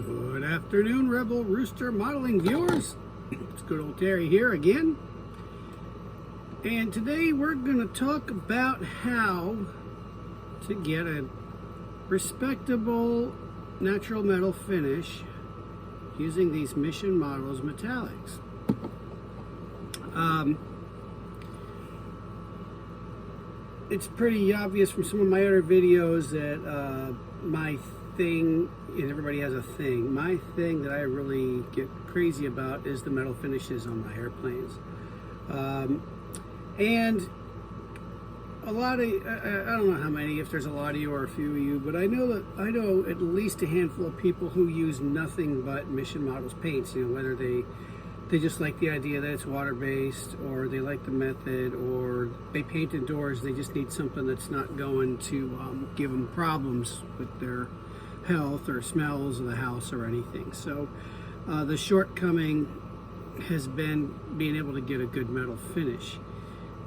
Good afternoon, Rebel Rooster modeling viewers. It's good old Terry here again. And today we're going to talk about how to get a respectable natural metal finish using these Mission Models metallics. It's pretty obvious from some of my other videos that my thing, and everybody has a thing, my thing that I really get crazy about is the metal finishes on my airplanes. And a lot of, I don't know how many, if there's a lot of you or a few of you, but I know at least a handful of people who use nothing but Mission Models paints, you know, whether they just like the idea that it's water-based, or they like the method, or they paint indoors, they just need something that's not going to give them problems with their health or smells of the house or anything. So the shortcoming has been being able to get a good metal finish.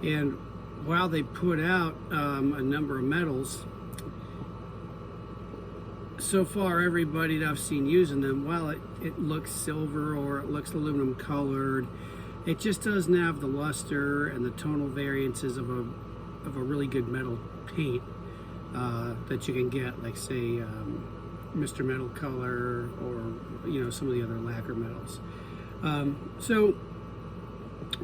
And while they put out a number of metals, so far everybody that I've seen using them, while it looks silver or it looks aluminum colored, it just doesn't have the luster and the tonal variances of a really good metal paint that you can get, like say Mr. Metal Color, or you know, some of the other lacquer metals. So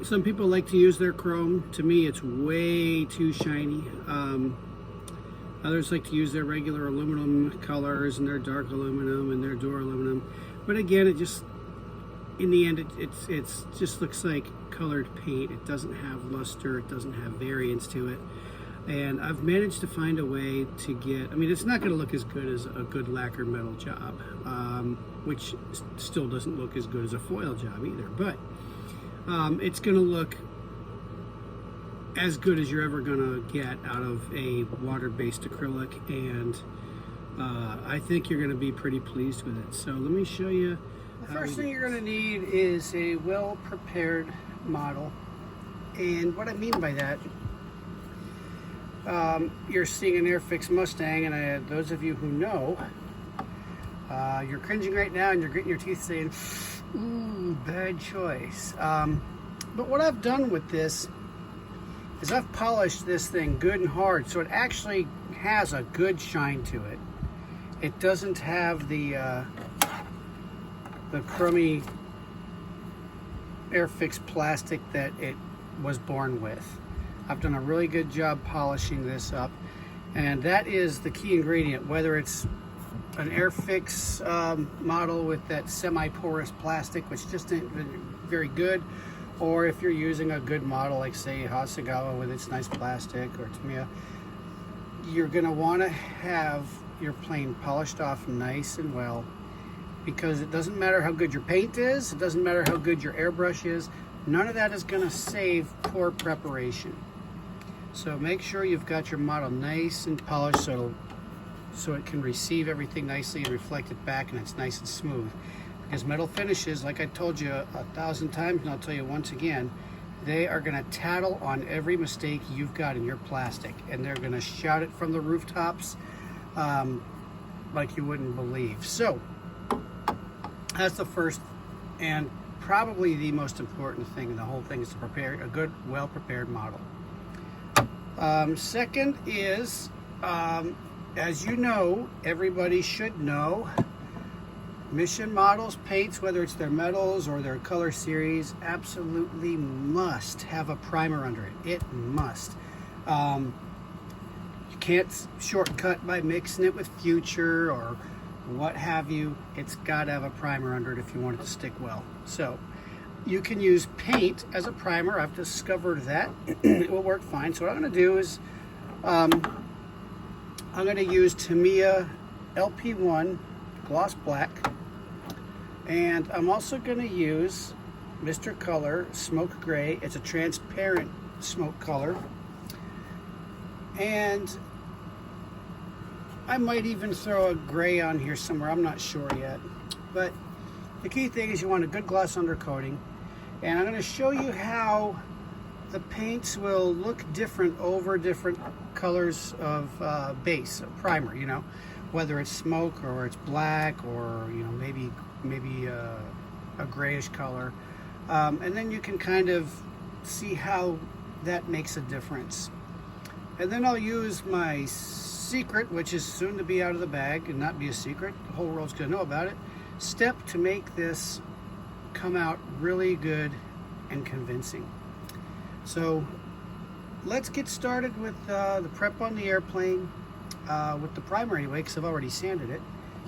some people like to use their chrome. To me, it's way too shiny. Others like to use their regular aluminum colors and their dark aluminum and their door aluminum. But again, it just, in the end, it just looks like colored paint. It doesn't have luster. It doesn't have variance to it. And I've managed to find a way to get, I mean, it's not going to look as good as a good lacquer metal job, which still doesn't look as good as a foil job either. But it's going to look as good as you're ever going to get out of a water-based acrylic, and I think you're going to be pretty pleased with it. So let me show you. The first thing you're going to need is a well-prepared model, and what I mean by that, you're seeing an Airfix Mustang, and those of you who know, you're cringing right now and you're gritting your teeth saying, ooh, bad choice. But what I've done with this is I've polished this thing good and hard, so it actually has a good shine to it. It doesn't have the crummy Airfix plastic that it was born with. I've done a really good job polishing this up, and that is the key ingredient, whether it's an Airfix model with that semi-porous plastic, which just isn't very good, or if you're using a good model like say Hasegawa with its nice plastic, or Tamiya, you're going to want to have your plane polished off nice and well, because it doesn't matter how good your paint is, it doesn't matter how good your airbrush is, none of that is going to save poor preparation. So make sure you've got your model nice and polished so it can receive everything nicely and reflect it back, and it's nice and smooth. Because metal finishes, like I told you 1,000 times, and I'll tell you once again, they are going to tattle on every mistake you've got in your plastic, and they're going to shout it from the rooftops like you wouldn't believe. So that's the first and probably the most important thing in the whole thing, is to prepare a good, well-prepared model. Second is, as you know, everybody should know, Mission Models paints, whether it's their metals or their color series, absolutely must have a primer under it. It must. You can't shortcut by mixing it with Future or what have you. It's got to have a primer under it if you want it to stick well. So you can use paint as a primer. I've discovered that it will work fine. So what I'm going to do is I'm going to use Tamiya LP1 Gloss Black, and I'm also going to use Mr. Color Smoke Gray. It's a transparent smoke color, and I might even throw a gray on here somewhere, I'm not sure yet. But the key thing is you want a good gloss undercoating, and I'm going to show you how the paints will look different over different colors of base, primer, you know. whether it's smoke or it's black, or you know, maybe a grayish color, and then you can kind of see how that makes a difference. And then I'll use my secret, which is soon to be out of the bag and not be a secret, the whole world's gonna know about it, step to make this come out really good and convincing. So let's get started with the prep on the airplane, with the primer anyway, because I've already sanded it,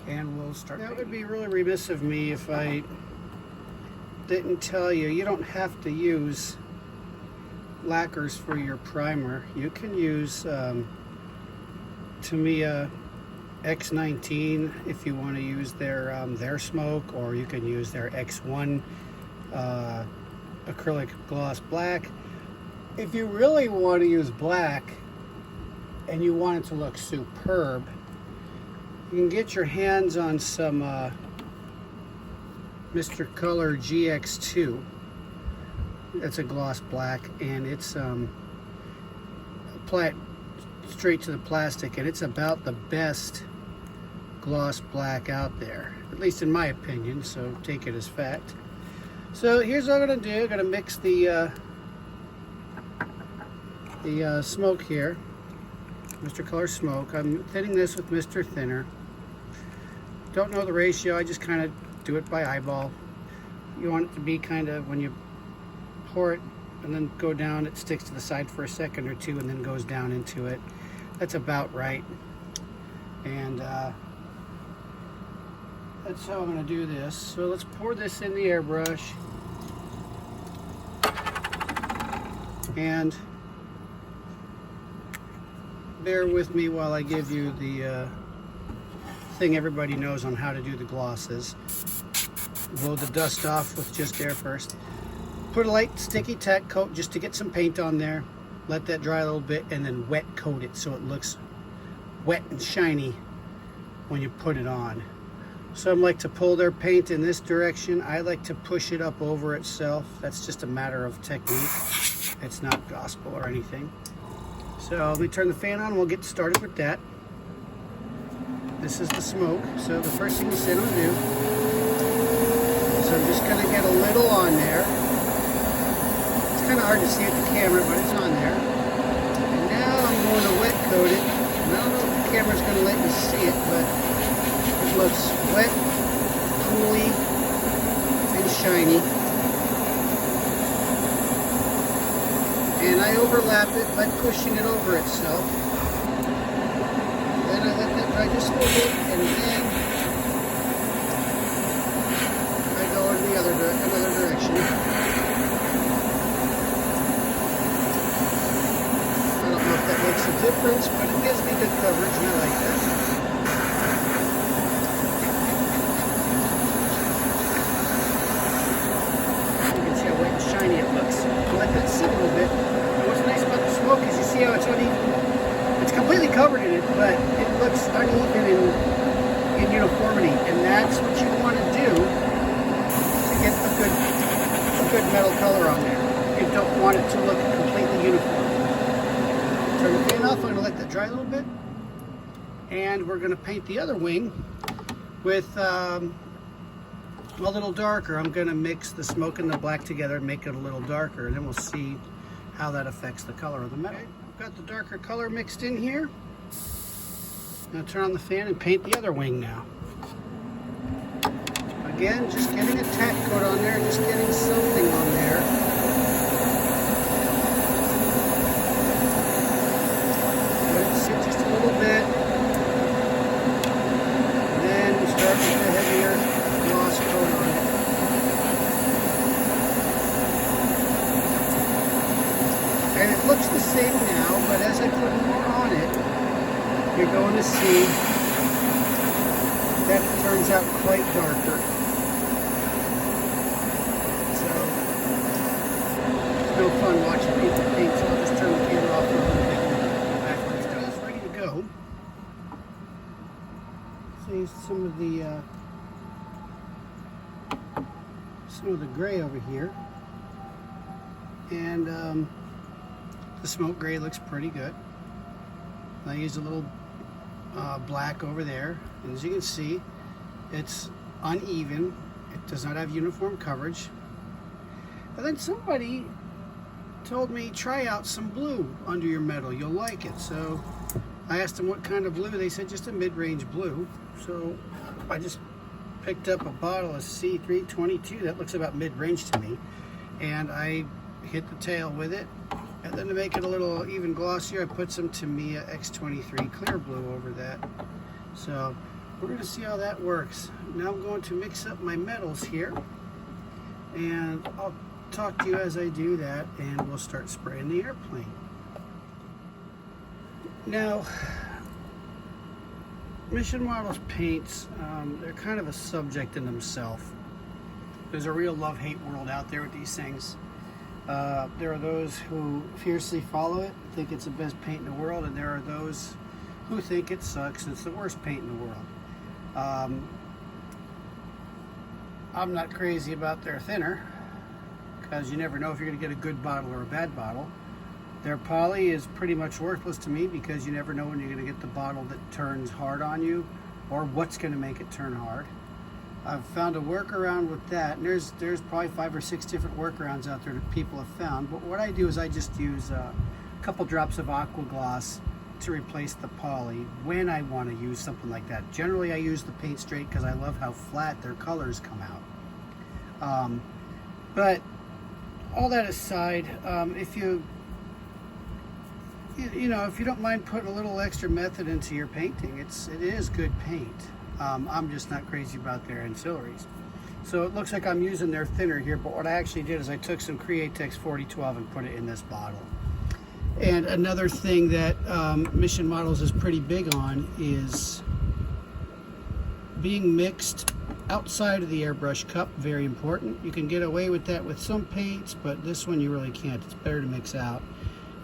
and we'll start. That would be really remiss of me if I didn't tell you, you don't have to use lacquers for your primer. You can use Tamiya X19 if you want to use their smoke, or you can use their X1 acrylic gloss black. If you really want to use black and you want it to look superb, you can get your hands on some Mr. Color GX2. It's a gloss black, and it's apply it straight to the plastic, and it's about the best gloss black out there, at least in my opinion, so take it as fact. So here's what I'm going to do. I'm going to mix the smoke here, Mr. Color smoke. I'm thinning this with Mr. Thinner. Don't know the ratio, I just kind of do it by eyeball. You want it to be kind of, when you pour it and then go down, it sticks to the side for a second or two and then goes down into it. That's about right. And that's how I'm going to do this. So let's pour this in the airbrush, and bear with me while I give you the thing everybody knows on how to do the glosses. Blow the dust off with just air first. Put a light sticky tack coat just to get some paint on there. Let that dry a little bit, and then wet coat it so it looks wet and shiny when you put it on. Some like to pull their paint in this direction. I like to push it up over itself. That's just a matter of technique. It's not gospel or anything. So let me turn the fan on and we'll get started with that. This is the smoke. So the first thing I'm going to do is I'm just going to get a little on there. It's kind of hard to see with the camera, but it's on there. And now I'm going to wet coat it. And I don't know if the camera's going to let you see it, but it looks wet, cooly, and shiny. And I overlap it by pushing it over itself. Then I let that dry just a little bit, and then I go in the another direction. I don't know if that makes a difference, but it gives me good coverage, and I like that. You can see how wet and shiny it looks. I'll let that sit a little bit. And what's nice about the smoke is you see how it's uneven. It's completely covered in it, but it looks uneven in uniformity, and that's what you want to do to get a good metal color on there. You don't want it to look completely uniform. Turn the fan off. I'm going to let that dry a little bit, and we're going to paint the other wing with a little darker. I'm going to mix the smoke and the black together and make it a little darker, and then we'll see how that affects the color of the metal. Okay, I've got the darker color mixed in here. Now turn on the fan and paint the other wing now. Again, just getting a tack coat on there, just getting something on there. Let it sit just a little bit. And then we start with the heavier gloss coat on it. And it looks the same now, but as I put more on it, you're going to see that it turns out quite darker. So, it's no fun watching people paint, so I'll just turn the camera off for a little bit and go back when it's done. It's ready to go. See some of the gray over here. And, the smoke gray looks pretty good. I used a little, I don't know if you can see it, but a little bit of a black over there. And as you can see, it's uneven. It does not have uniform coverage. And then somebody told me, try out some blue under your metal. You'll like it. So I asked them what kind of blue. They said just a mid-range blue. So I just picked up a bottle of C322. That looks about mid-range to me. And I hit the tail with it. And then to make it a little even glossier, I put some Tamiya X23 clear blue over that. So we're going to see how that works. Now I'm going to mix up my metals here. And I'll talk to you as I do that, and we'll start spraying the airplane. Now, Mission Models paints, they're kind of a subject in themselves. There's a real love-hate world out there with these things. There are those who fiercely follow it, think it's the best paint in the world, and there are those who think it sucks and it's the worst paint in the world. I'm not crazy about their thinner, because you never know if you're going to get a good bottle or a bad bottle. Their poly is pretty much worthless to me, because you never know when you're going to get the bottle that turns hard on you, or what's going to make it turn hard. I've found a workaround with that, and there's probably 5 or 6 different workarounds out there that people have found. But what I do is I just use a couple drops of aqua gloss to replace the poly when I want to use something like that. Generally I use the paint straight because I love how flat their colors come out. But all that aside, if you don't mind putting a little extra method into your painting, it is good paint. I'm just not crazy about their ancillaries. So it looks like I'm using their thinner here, but what I actually did is I took some Createx 4012 and put it in this bottle. And another thing that Mission Models is pretty big on is being mixed outside of the airbrush cup. Very important. You can get away with that with some paints, but this one you really can't. It's better to mix out.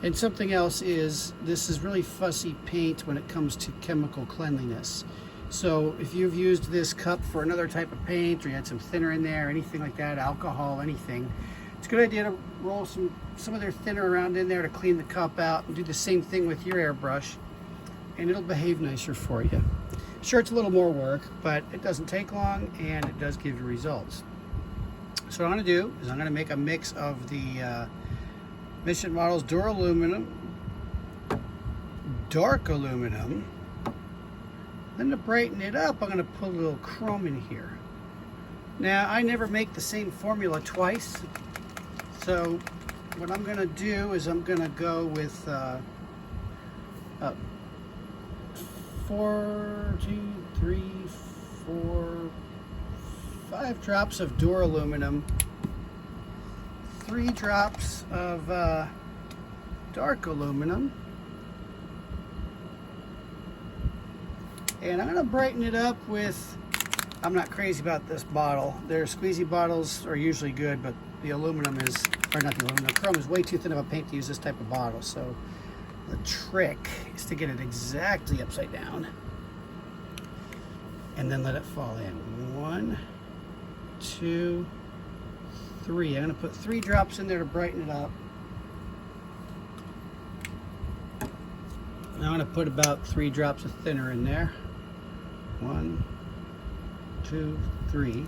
And something else is, this is really fussy paint when it comes to chemical cleanliness. So if you've used this cup for another type of paint, or you had some thinner in there, anything like that, alcohol, anything, it's a good idea to roll some of their thinner around in there to clean the cup out, and do the same thing with your airbrush, and it'll behave nicer for you. Sure, it's a little more work, but it doesn't take long, and it does give you results. So what I'm going to do is I'm going to make a mix of the Mission Models duraluminum, dark aluminum. Then to brighten it up, I'm going to put a little chrome in here. Now, I never make the same formula twice, so what I'm going to do is I'm going to go with 5 drops of duraluminum, 3 drops of dark aluminum, and I'm going to brighten it up with, I'm not crazy about this bottle. Their squeezy bottles are usually good, but the aluminum is, or not the aluminum, the chrome is way too thin of a paint to use this type of bottle. So the trick is to get it exactly upside down and then let it fall in. 1, 2, 3. I'm going to put 3 drops in there to brighten it up. Now I'm going to put about 3 drops of thinner in there. 1, 2, 3.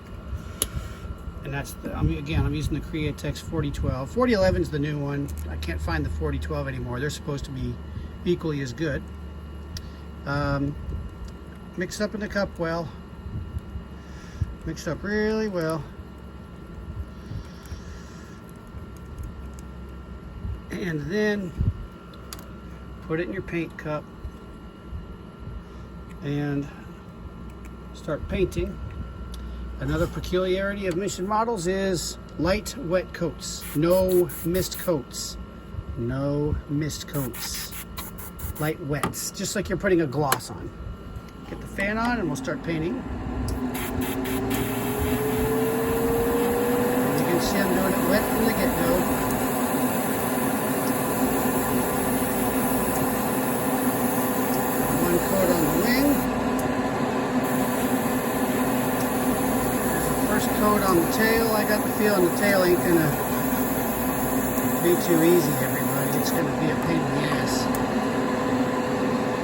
And that's the, I'm using the Createx 4012. 4011 is the new one. I can't find the 4012 anymore. They're supposed to be equally as good. Mix up in the cup well. Mixed up really well. And then put it in your paint cup and start painting. Another peculiarity of Mission Models is light wet coats. No mist coats. No mist coats. Light wets, just like you're putting a gloss on. Get the fan on and we'll start painting. As you can see, I'm doing it wet from the get-go. Coat on the wing. There's the first coat on the tail. I got the feeling the tail ain't gonna be too easy, everybody. It's gonna be a pain in the ass.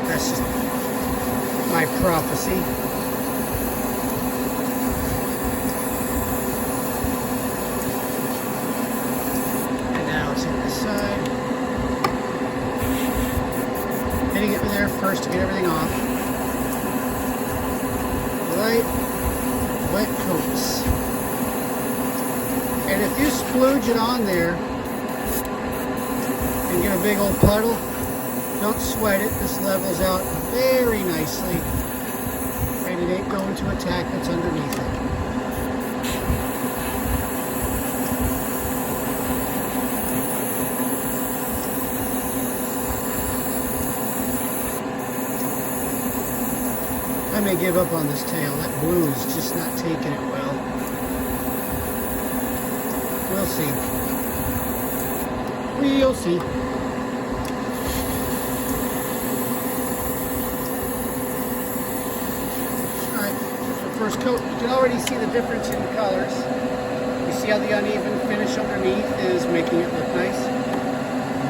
That's just my prophecy. And now let's hit this side. Hitting it with there first to get everything off. Light, wet coats. And if you splooge it on there and get a big old puddle, don't sweat it. This levels out very nicely. And it ain't going to attack what's underneath it. I may give up on this tail. That blue is just not taking it well. We'll see. We'll see. Alright, so first coat. You can already see the difference in the colors. You see how the uneven finish underneath is making it look nice.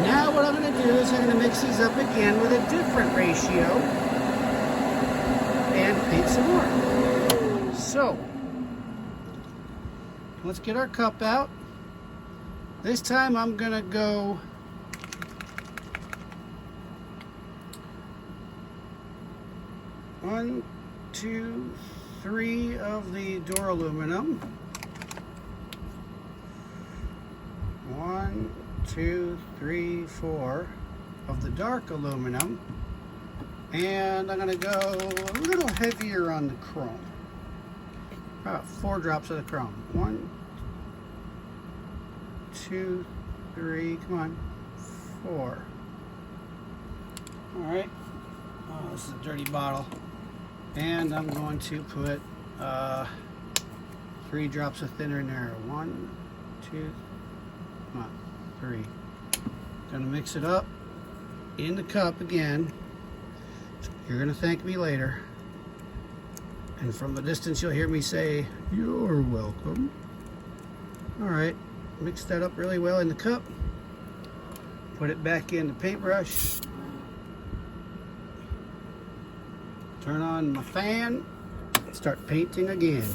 Now what I'm going to do is I'm going to mix these up again with a different ratio. And paint some more. So, let's get our cup out. This time I'm gonna go one, two, three of the door aluminum. 1, 2, 3, 4 of the dark aluminum. And I'm going to go a little heavier on the chrome. About 4 drops of the chrome. 1, 2, 3, come on, 4. Alright, oh, this is a dirty bottle. And I'm going to put 3 drops of thinner in there. 1, 2, come on, 3. Gonna mix it up in the cup again. You're going to thank me later. And from the distance you'll hear me say, "You're welcome." Alright, mix that up really well in the cup. Put it back in the paintbrush. Turn on my fan. Start painting again.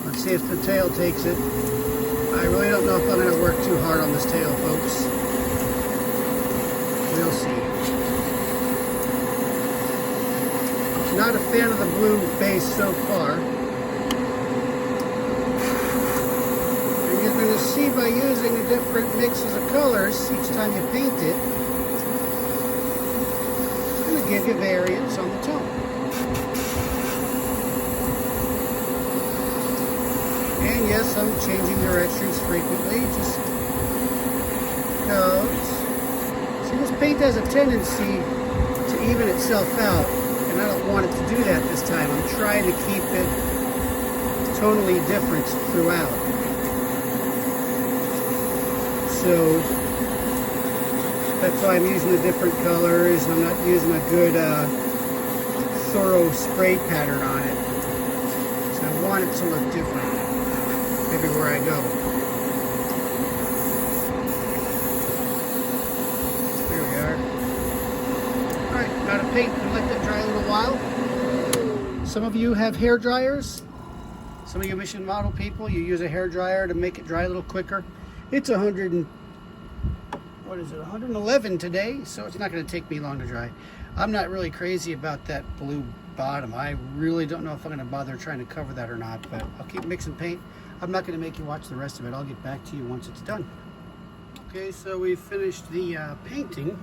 Let's see if the tail takes it. I really don't know if I'm going to work too hard on this tail, folks. We'll see. Not a fan of the blue base so far. And you're going to see by using the different mixes of colors each time you paint it, it's going to give you variance on the tone. And yes, I'm changing directions frequently just because, see, this paint has a tendency to even itself out. And I don't want it to do that this time. I'm trying to keep it tonally different throughout. So that's why I'm using the different colors. I'm not using a good thorough spray pattern on it. So I want it to look different everywhere I go. There we are. Alright, got to paint and let that dry a little while. Some of you have hair dryers. Some of you mission model people, you use a hair dryer to make it dry a little quicker. It's 111 today, so it's not going to take me long to dry. I'm not really crazy about that blue bottom. I really don't know if I'm going to bother trying to cover that or not, but I'll keep mixing paint. I'm not going to make you watch the rest of it. I'll get back to you once it's done. Okay, so we finished the painting.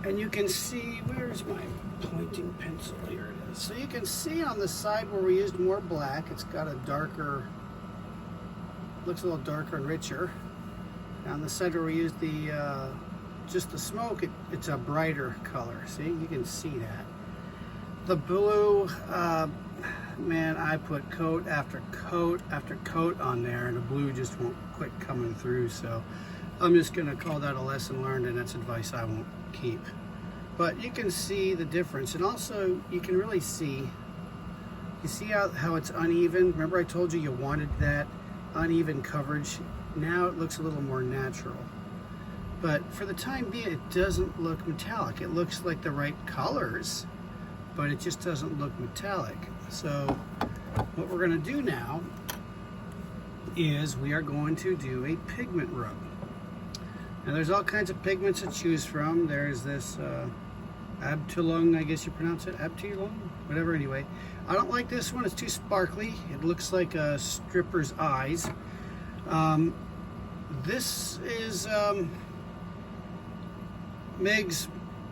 And you can see, where's my pointing pencil? Here it is. So you can see on the side where we used more black, it's got a darker, looks a little darker and richer. On the side where we used the, just the smoke, it's a brighter color. See, you can see that. The blue, man, I put coat after coat after coat on there, and the blue just won't quit coming through. So I'm just going to call that a lesson learned, and that's advice I won't keep. But you can see the difference, and also you can really see, you see how it's uneven. Remember I told you wanted that uneven coverage. Now it looks a little more natural. But for the time being, it doesn't look metallic. It looks like the right colors, but it just doesn't look metallic. So what we're going to do now is we are going to do a pigment rub. Now there's all kinds of pigments to choose from. There's this Abtulung, I guess you pronounce it, Abtulung, whatever. Anyway, I don't like this one. It's too sparkly. It looks like a stripper's eyes. This is Meg's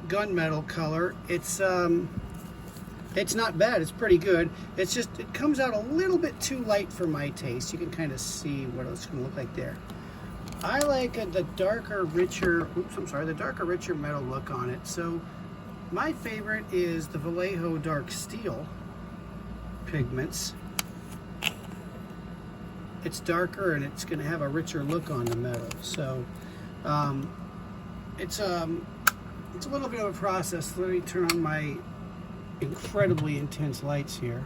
gunmetal color. It's not bad. It's pretty good. It's just, it comes out a little bit too light for my taste. You can kind of see what it's going to look like there. I like the darker, richer, the darker, richer metal look on it. So my favorite is the Vallejo Dark Steel pigments. It's darker and it's going to have a richer look on the metal. So it's a little bit of a process. Let me turn on my incredibly intense lights here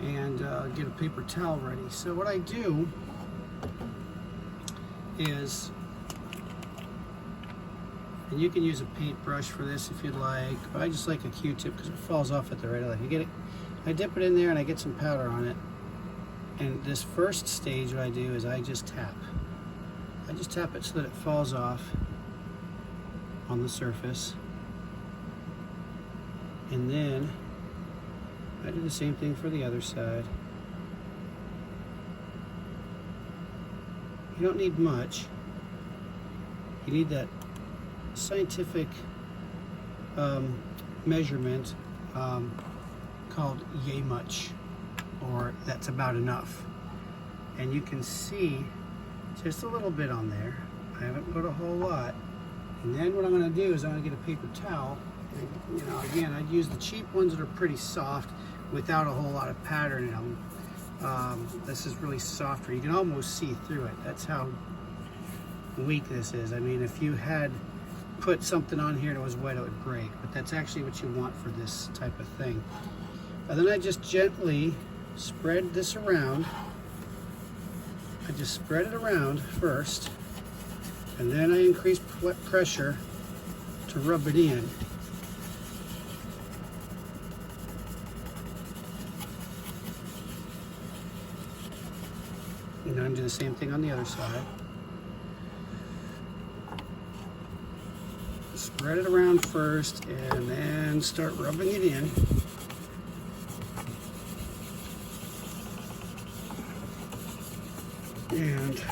and get a paper towel ready. So what I do is, and you can use a paintbrush for this if you'd like, but I just like a Q-tip because it falls off at the right level. You get it, I dip it in there and I get some powder on it. And this first stage, what I do is I just tap. I just tap it so that it falls off on the surface. And then I do the same thing for the other side. You don't need much. You need that scientific measurement called yay much, or that's about enough. And you can see just a little bit on there. I haven't put a whole lot. And then what I'm going to do is I'm going to get a paper towel. And, you know, again, I'd use the cheap ones that are pretty soft without a whole lot of pattern in them. This is really softer. You can almost see through it. That's how weak this is. I mean, if you had put something on here and it was wet, it would break. But that's actually what you want for this type of thing. And then I just gently spread this around. I just spread it around first, and then I increase pressure to rub it in. And then I do the same thing on the other side. Spread it around first, and then start rubbing it in. And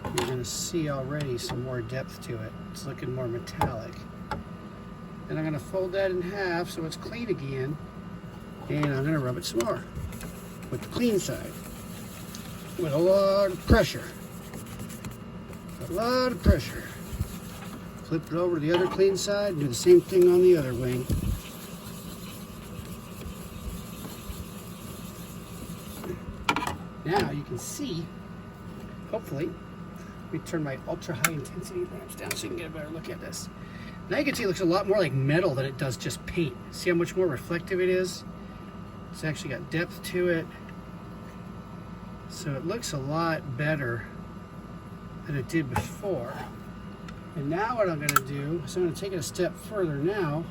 you're going to see already some more depth to it. It's looking more metallic. And I'm going to fold that in half so it's clean again. And I'm going to rub it some more with the clean side. With a lot of pressure. A lot of pressure. Flip it over to the other clean side and do the same thing on the other wing. Now you can see, hopefully, let me turn my ultra high intensity lamps down so you can get a better look at this. Now you can see it looks a lot more like metal than it does just paint. See how much more reflective it is? It's actually got depth to it. So it looks a lot better than it did before. And now what I'm going to do is I'm going to take it a step further now.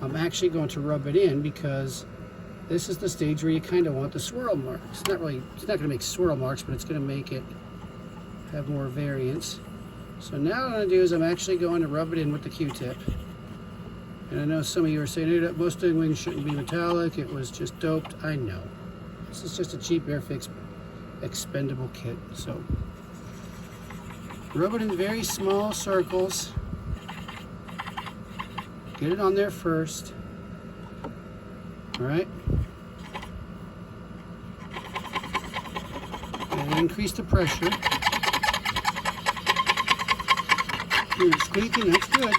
I'm actually going to rub it in because this is the stage where you kind of want the swirl marks. It's not going to make swirl marks, but it's going to make it have more variance. So now what I'm going to do is I'm actually going to rub it in with the Q-tip. And I know some of you are saying, hey, most Sting wings shouldn't be metallic, it was just doped. I know. This is just a cheap Airfix expendable kit. So rub it in very small circles. Get it on there first. All right. And increase the pressure. It's squeaking, that's good.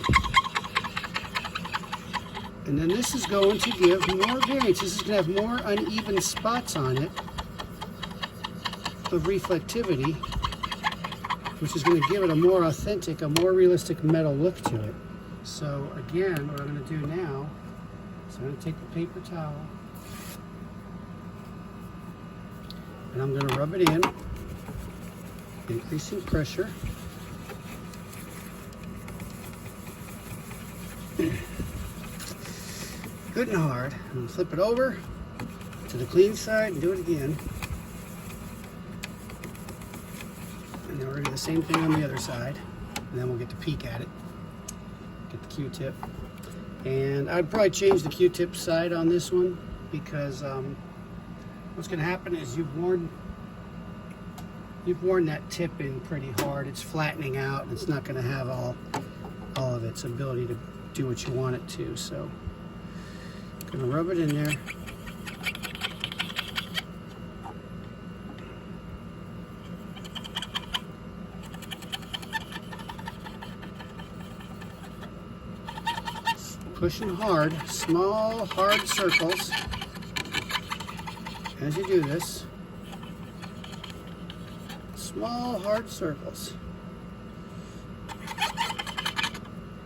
And then this is going to give more variance. This is going to have more uneven spots on it of reflectivity, which is going to give it a more authentic, a more realistic metal look to it. So again, what I'm going to do now is I'm going to take the paper towel and I'm going to rub it in, increasing pressure. good and hard. And flip it over to the clean side and do it again. And then we're going to do the same thing on the other side. And then we'll get to peek at it. Get the Q-tip. And I'd probably change the Q-tip side on this one because what's going to happen is you've worn that tip in pretty hard. It's flattening out and it's not going to have all of its ability to do what you want it to. So I'm going to rub it in there. Pushing hard, small, hard circles as you do this. Small, hard circles.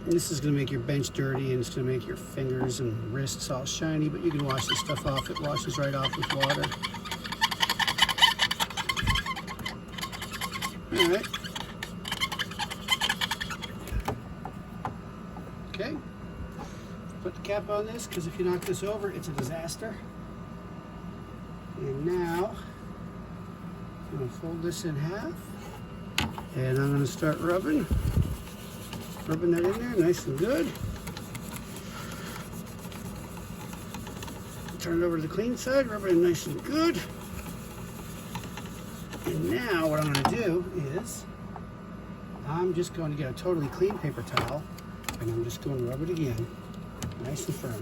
And this is going to make your bench dirty and it's going to make your fingers and wrists all shiny, but you can wash this stuff off. It washes right off with water. All right. Okay. Put the cap on this because if you knock this over, it's a disaster. And now I'm going to fold this in half and I'm going to start rubbing that in there nice and good. Turn it over to the clean side, rub it in nice and good. And now what I'm going to do is I'm just going to get a totally clean paper towel and I'm just going to rub it again nice and firm.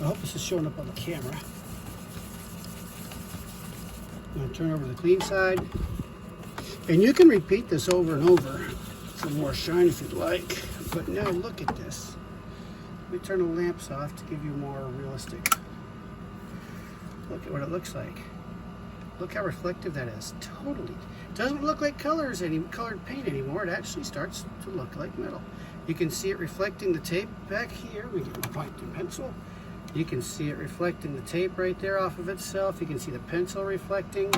I hope this is showing up on the camera. I'm going to turn over to the clean side. And you can repeat this over and over for more shine if you'd like. But now look at this. Let me turn the lamps off to give you more realistic. Look at what it looks like. Look how reflective that is. Totally. It doesn't look like colored paint anymore. It actually starts to look like metal. You can see it reflecting the tape back here. We get a point and pencil. You can see it reflecting the tape right there off of itself. You can see the pencil reflecting.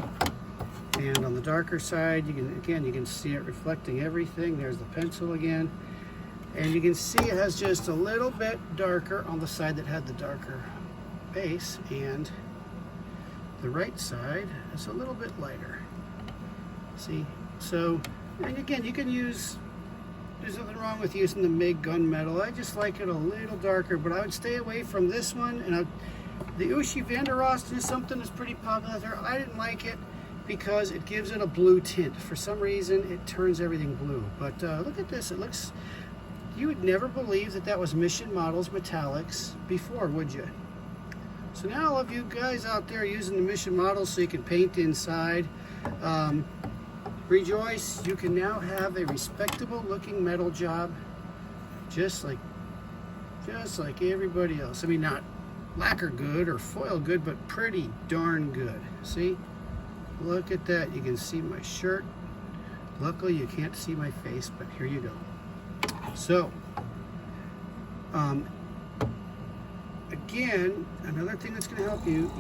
And on the darker side, you can see it reflecting everything. There's the pencil again. And you can see it has just a little bit darker on the side that had the darker base. And the right side is a little bit lighter. See? So, and again, you can use, there's nothing wrong with using the MIG gunmetal. I just like it a little darker, but I would stay away from this one. And the Ushi Vanderost is something that's pretty popular. I didn't like it because it gives it a blue tint. For some reason, it turns everything blue. But look at this. It looks, you would never believe that that was Mission Models Metallics before, would you? So now all of you guys out there using the Mission Models so you can paint inside, rejoice, you can now have a respectable looking metal job just like everybody else. I mean, not lacquer good or foil good, but pretty darn good. See? Look at that. You can see my shirt. Luckily you can't see my face, but here you go. So, again, another thing that's going to help you,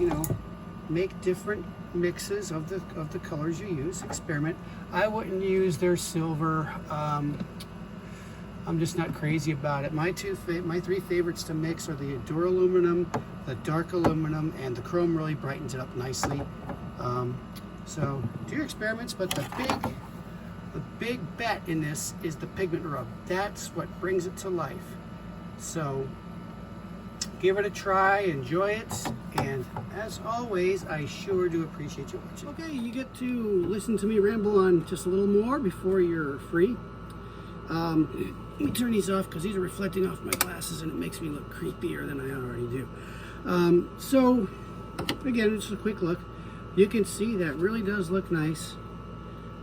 make different mixes of the colors you use. Experiment. I wouldn't use their silver. I'm just not crazy about it. My three favorites to mix are the duraluminum, the dark aluminum, and the chrome really brightens it up nicely. So do your experiments, but the big bet in this is the pigment rub. That's what brings it to life. So give it a try, enjoy it, and as always, I sure do appreciate you watching. Okay, you get to listen to me ramble on just a little more before you're free. Let me turn these off because these are reflecting off my glasses and it makes me look creepier than I already do. So, again, just a quick look. You can see that really does look nice.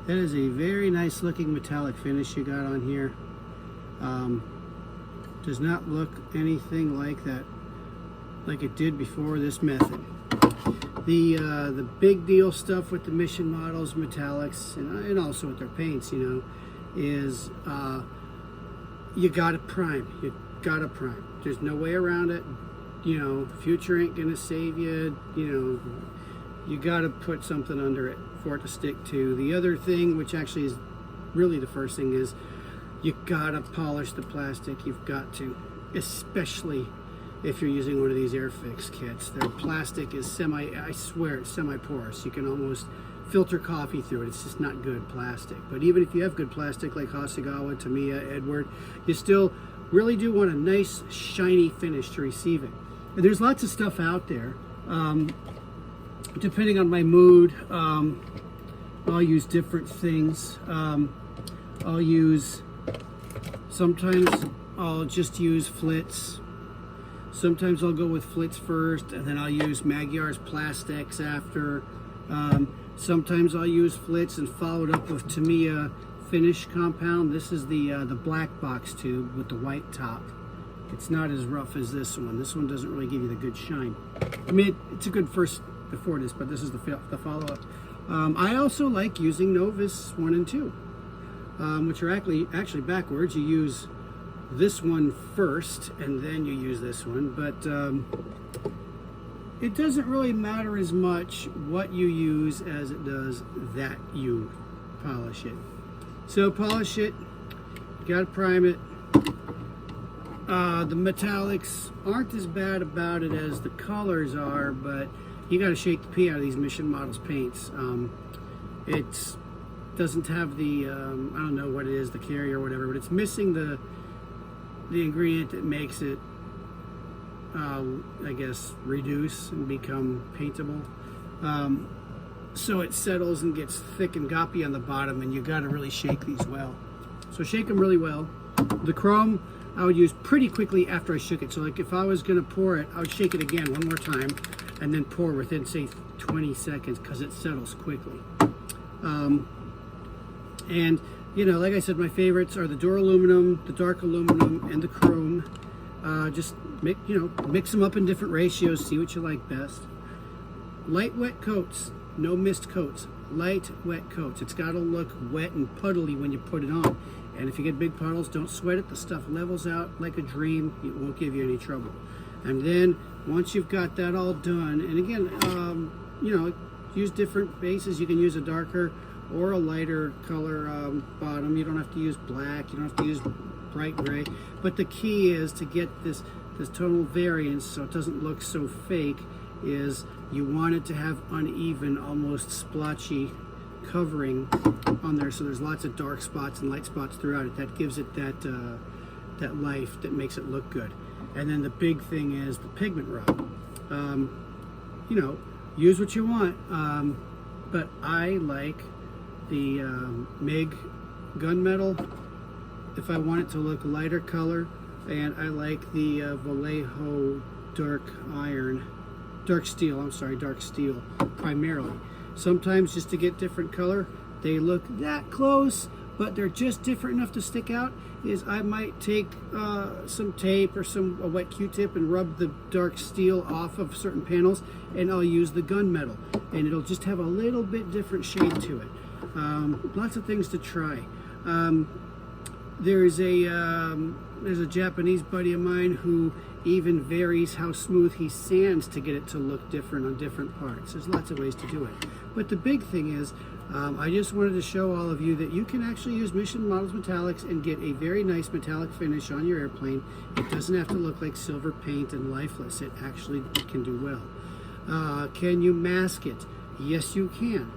That is a very nice looking metallic finish you got on here. Does not look anything like that, like it did before this method. The big deal stuff with the Mission Models metallics and also with their paints, is you gotta prime. You gotta prime. There's no way around it. Future ain't gonna save you. You gotta put something under it for it to stick to. The other thing, which actually is really the first thing, is you gotta polish the plastic. You've got to, especially if you're using one of these Airfix kits. Their plastic is I swear it's semi-porous. You can almost filter coffee through it. It's just not good plastic. But even if you have good plastic like Hasegawa, Tamiya, Edward, you still really do want a nice shiny finish to receive it. And there's lots of stuff out there. Depending on my mood, I'll use different things. Sometimes I'll just use Flitz. Sometimes I'll go with Flitz first, and then I'll use Magyar's Plastex after. Sometimes I'll use Flitz and follow it up with Tamiya Finish Compound. This is the black box tube with the white top. It's not as rough as this one. This one doesn't really give you the good shine. I mean, it's a good first before this, but this is the follow-up. I also like using Novus 1 and 2, which are actually backwards. You use this one first, and then you use this one, but it doesn't really matter as much what you use as it does that you polish it. So polish it, you gotta prime it. The metallics aren't as bad about it as the colors are, but you gotta shake the pee out of these Mission Models paints. It doesn't have the, I don't know what it is, the carrier or whatever, but it's missing the ingredient that makes it, I guess, reduce and become paintable. So it settles and gets thick and goppy on the bottom, and you got to really shake these well. So shake them really well. The chrome I would use pretty quickly after I shook it. So like if I was going to pour it, I would shake it again one more time and then pour within, say, 20 seconds because it settles quickly. And you know, like I said, my favorites are the duraluminum, the dark aluminum, and the chrome. Just mix them up in different ratios, see what you like best. Light wet coats, no mist coats. Light wet coats. It's got to look wet and puddly when you put it on. And if you get big puddles, don't sweat it. The stuff levels out like a dream. It won't give you any trouble. And then once you've got that all done, and again, use different bases. You can use a darker or a lighter color bottom. You don't have to use black. You don't have to use bright gray. But the key is to get this tonal variance so it doesn't look so fake. Is you want it to have uneven, almost splotchy covering on there, so there's lots of dark spots and light spots throughout it. That gives it that life that makes it look good. And then the big thing is the pigment rub. Use what you want, but I like the MIG gunmetal if I want it to look lighter color, and I like the Vallejo dark steel primarily. Sometimes just to get different color, they look that close, but they're just different enough to stick out. Is I might take some tape or a wet Q-tip and rub the dark steel off of certain panels, and I'll use the gunmetal, and it'll just have a little bit different shade to it. Lots of things to try. There's a Japanese buddy of mine who even varies how smooth he sands to get it to look different on different parts. There's lots of ways to do it. But the big thing is, I just wanted to show all of you that you can actually use Mission Models metallics and get a very nice metallic finish on your airplane. It doesn't have to look like silver paint and lifeless. It actually can do well. Can you mask it? Yes, you can.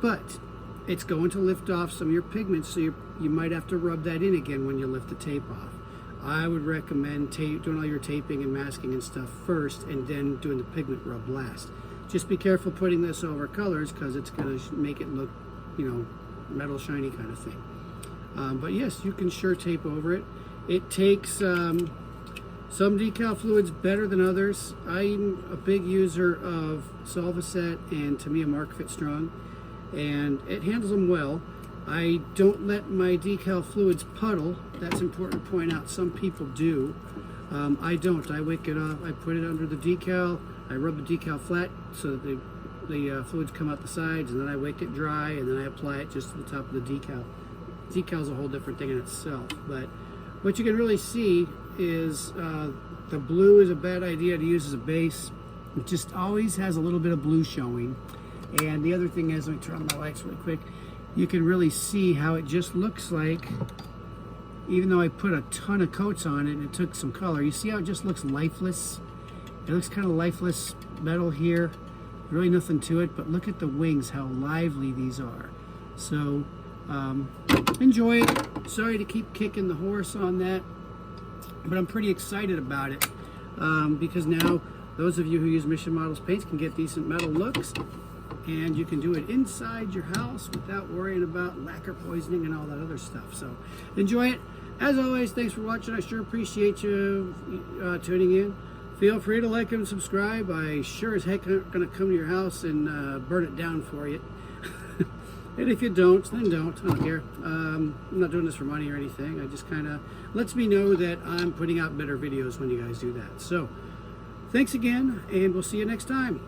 But it's going to lift off some of your pigments, so you might have to rub that in again when you lift the tape off. I would recommend doing all your taping and masking and stuff first, and then doing the pigment rub last. Just be careful putting this over colors, because it's going to make it look, metal shiny kind of thing. But yes, you can sure tape over it. It takes some decal fluids better than others. I'm a big user of Solvaset and Tamiya Mark Fit Strong, and it handles them well. I don't let my decal fluids puddle. That's important to point out. Some people do. I don't. I wick it off. I put it under the decal. I rub the decal flat so that the fluids come out the sides, and then I wick it dry, and then I apply it just to the top of the decal. Decal is a whole different thing in itself, but what you can really see is the blue is a bad idea to use as a base. It just always has a little bit of blue showing. And the other thing is, let me turn on my lights really quick. You can really see how it just looks like even though I put a ton of coats on it and it took some color. You see how it just looks lifeless? It looks kind of lifeless metal here. Really nothing to it, but look at the wings, how lively these are. So enjoy it. Sorry to keep kicking the horse on that, but I'm pretty excited about it because now those of you who use Mission Models paints can get decent metal looks, and you can do it inside your house without worrying about lacquer poisoning and all that other stuff. So enjoy it. As always, thanks for watching. I sure appreciate you tuning in. Feel free to like and subscribe. I sure as heck aren't going to come to your house and burn it down for you. And if you don't, then don't. I don't care. I'm not doing this for money or anything. I just kind of lets me know that I'm putting out better videos when you guys do that. So thanks again, and we'll see you next time.